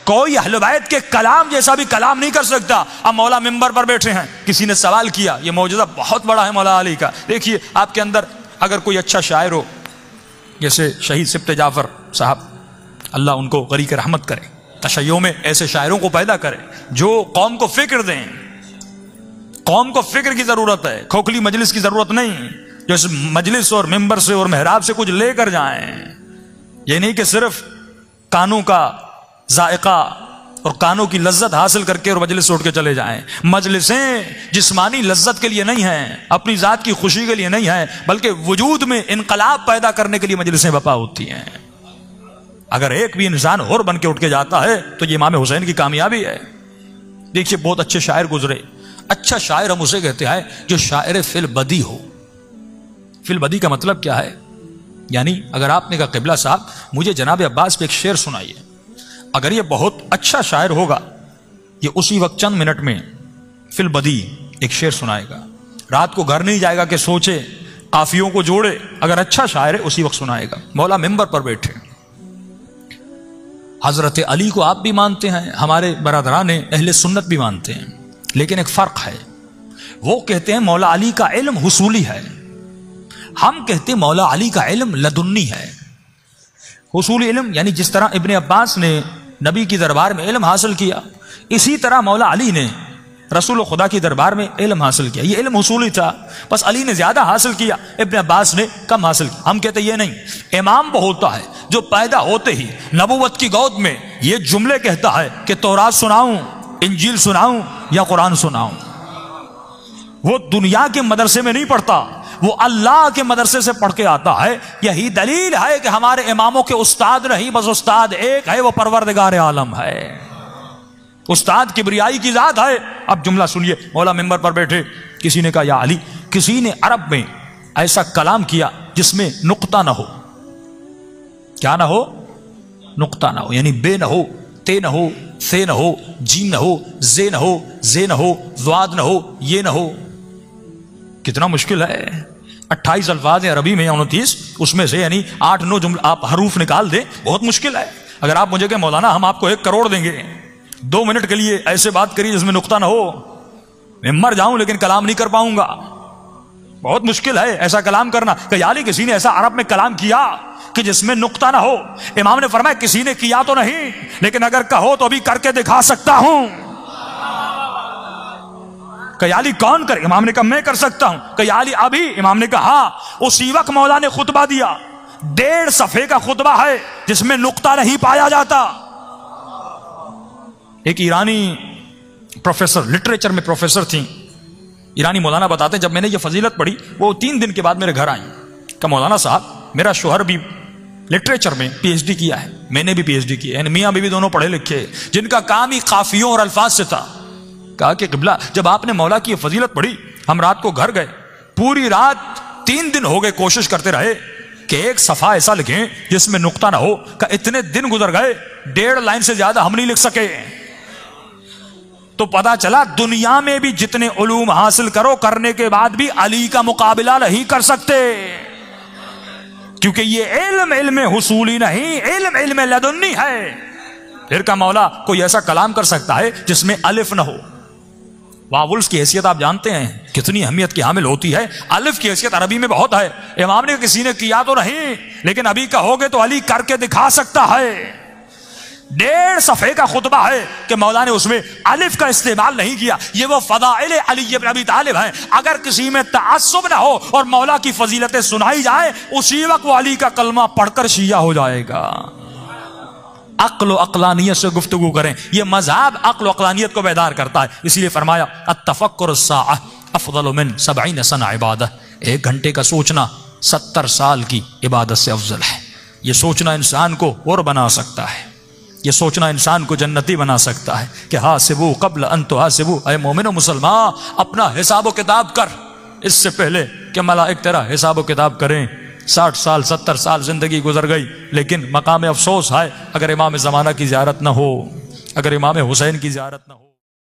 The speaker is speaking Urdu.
کوئی اہل بیت کے کلام جیسا بھی کلام نہیں کر سکتا. اب مولا ممبر پر بیٹھے ہیں, کسی نے سوال کیا, یہ معجزہ بہت بڑا ہے مولا علی کا. دیکھیے آپ کے اندر اگر کوئی اچھا شاعر ہو, جیسے شہید سبط جعفر صاحب, اللہ ان کو غریق رحمت کرے, تشیع میں ایسے شاعروں کو پیدا کرے جو قوم کو فکر دیں. قوم کو فکر کی ضرورت ہے, کھوکھلی مجلس کی ضرورت نہیں, جو اس مجلس اور ممبر سے اور محراب سے کچھ لے کر جائیں. یہ نہیں کہ صرف کانوں کا ذائقہ اور کانوں کی لذت حاصل کر کے اور مجلس سے اٹھ کے چلے جائیں. مجلسیں جسمانی لذت کے لیے نہیں ہیں, اپنی ذات کی خوشی کے لیے نہیں ہیں, بلکہ وجود میں انقلاب پیدا کرنے کے لیے مجلسیں بپا ہوتی ہیں. اگر ایک بھی انسان اور بن کے اٹھ کے جاتا ہے تو یہ امام حسین کی کامیابی ہے. دیکھیے بہت اچھے شاعر گزرے. اچھا شاعر ہم اسے کہتے ہیں جو شاعر فی البدی ہو. فی البدی کا مطلب کیا ہے؟ یعنی اگر آپ نے کہا قبلہ صاحب مجھے جناب عباس پہ ایک شعر سنائیے, اگر یہ بہت اچھا شاعر ہوگا یہ اسی وقت چند منٹ میں فی البدی ایک شعر سنائے گا. رات کو گھر نہیں جائے گا کہ سوچے, قافیوں کو جوڑے. اگر اچھا شاعر ہے اسی وقت سنائے گا. مولا ممبر پر بیٹھے, حضرت علی کو آپ بھی مانتے ہیں, ہمارے برادران اہل سنت بھی مانتے ہیں, لیکن ایک فرق ہے. وہ کہتے ہیں مولا علی کا علم حصولی ہے, ہم کہتے ہیں مولا علی کا علم لدنی ہے. حصولی علم یعنی جس طرح ابن عباس نے نبی کی دربار میں علم حاصل کیا, اسی طرح مولا علی نے رسول خدا کی دربار میں علم حاصل کیا. یہ علم حصولی تھا, بس علی نے زیادہ حاصل کیا, ابن عباس نے کم حاصل کیا. ہم کہتے یہ نہیں, امام وہ ہوتا ہے جو پیدا ہوتے ہی نبوت کی گود میں یہ جملے کہتا ہے کہ تورات سناؤں, انجیل سناؤں یا قرآن سناؤں. وہ دنیا کے مدرسے میں نہیں پڑھتا, وہ اللہ کے مدرسے سے پڑھ کے آتا ہے. یہی دلیل ہے کہ ہمارے اماموں کے استاد نہیں, بس استاد ایک ہے, وہ پروردگار عالم ہے. استاد کبریائی کی ذات ہے. اب جملہ سنیے, مولا ممبر پر بیٹھے, کسی نے کہا یا علی, کسی نے عرب میں ایسا کلام کیا جس میں نقطہ نہ ہو. کیا نہ ہو؟ نقطہ نہ ہو, یعنی بے نہ ہو, تے نہ ہو, سے نہ ہو, جیم نہ ہو, زے نہ ہو, زے نہ ہو, ضاد نہ ہو, یہ نہ ہو. کتنا مشکل ہے. 28 الفاظ ہیں عربی میں یا 29, اس میں سے یعنی 8-9 جملے آپ حروف نکال دیں, بہت مشکل ہے. اگر آپ مجھے کہ مولانا ہم آپ کو 1 کروڑ دیں گے, 2 منٹ کے لیے ایسے بات کریے جس میں نقطہ نہ ہو, میں مر جاؤں لیکن کلام نہیں کر پاؤں گا. بہت مشکل ہے ایسا کلام کرنا. کہ یعنی کسی نے ایسا عرب میں کلام کیا کہ جس میں نقطہ نہ ہو. امام نے فرمایا کسی نے کیا تو نہیں, لیکن اگر کہو تو ابھی کر کے دکھا سکتا ہوں. کہ علی کون کرے؟ امام نے کہا میں کر سکتا ہوں. کہ علی ابھی؟ امام نے کہا ہاں. اسی وقت مولا نے خطبہ دیا, 1.5 صفحے کا خطبہ ہے جس میں نقطہ نہیں پایا جاتا. ایک ایرانی پروفیسر, لٹریچر میں پروفیسر تھیں, ایرانی مولانا بتاتے ہیں جب میں نے یہ فضیلت پڑھی وہ 3 دن کے بعد میرے گھر آئیں. کہ مولانا صاحب میرا شوہر بھی لٹریچر میں پی ایچ ڈی کیا ہے, میں نے بھی پی ایچ ڈی کیا ہے, میاں بیوی دونوں پڑھے لکھے, جن کا کام ہی قافیوں اور الفاظ سے تھا. کہا کہ قبلہ جب آپ نے مولا کی یہ فضیلت پڑھی, ہم رات کو گھر گئے, پوری رات 3 دن ہو گئے کوشش کرتے رہے کہ ایک صفحہ ایسا لکھیں جس میں نقطہ نہ ہو. کہ اتنے دن گزر گئے, 1.5 لائن سے زیادہ ہم نہیں لکھ سکے. تو پتا چلا دنیا میں بھی جتنے علوم حاصل کرو, کرنے کے بعد بھی علی کا مقابلہ نہیں کر سکتے, کیونکہ یہ علم حصولی نہیں, علم لدنی ہے. پھر کا مولا کوئی ایسا کلام کر سکتا ہے جس میں الف نہ ہو. واولز کی حیثیت آپ جانتے ہیں کتنی اہمیت کی حامل ہوتی ہے. الف کی حیثیت عربی میں بہت ہے. امام نے کسی نے کیا تو نہیں, لیکن ابھی کہو گے تو علی کر کے دکھا سکتا ہے. 1.5 صفحے کا خطبہ ہے کہ مولا نے اس میں الف کا استعمال نہیں کیا. یہ وہ فضائل علی بن ابی طالب ہیں. اگر کسی میں تعصب نہ ہو اور مولا کی فضیلتیں سنائی جائیں, اسی وقت وہ علی کا کلمہ پڑھ کر شیعہ ہو جائے گا. عقل و عقلانیت سے گفتگو کریں. یہ مذہب عقل و عقلانیت کو بیدار کرتا ہے. اسی لیے فرمایا التفکر الساعہ افضل من 70 سنہ عبادہ. 1 گھنٹے کا سوچنا 70 سال کی عبادت سے افضل ہے. یہ سوچنا انسان کو اور بنا سکتا ہے, یہ سوچنا انسان کو جنتی بنا سکتا ہے. کہ حاسبو قبل ان تحاسبو, اے مومن و مسلمان اپنا حساب و کتاب کر اس سے پہلے کہ ملائک تیرا حساب و کتاب کریں. 60 سال 70 سال زندگی گزر گئی, لیکن مقام افسوس ہے اگر امام زمانہ کی زیارت نہ ہو, اگر امام حسین کی زیارت نہ ہو.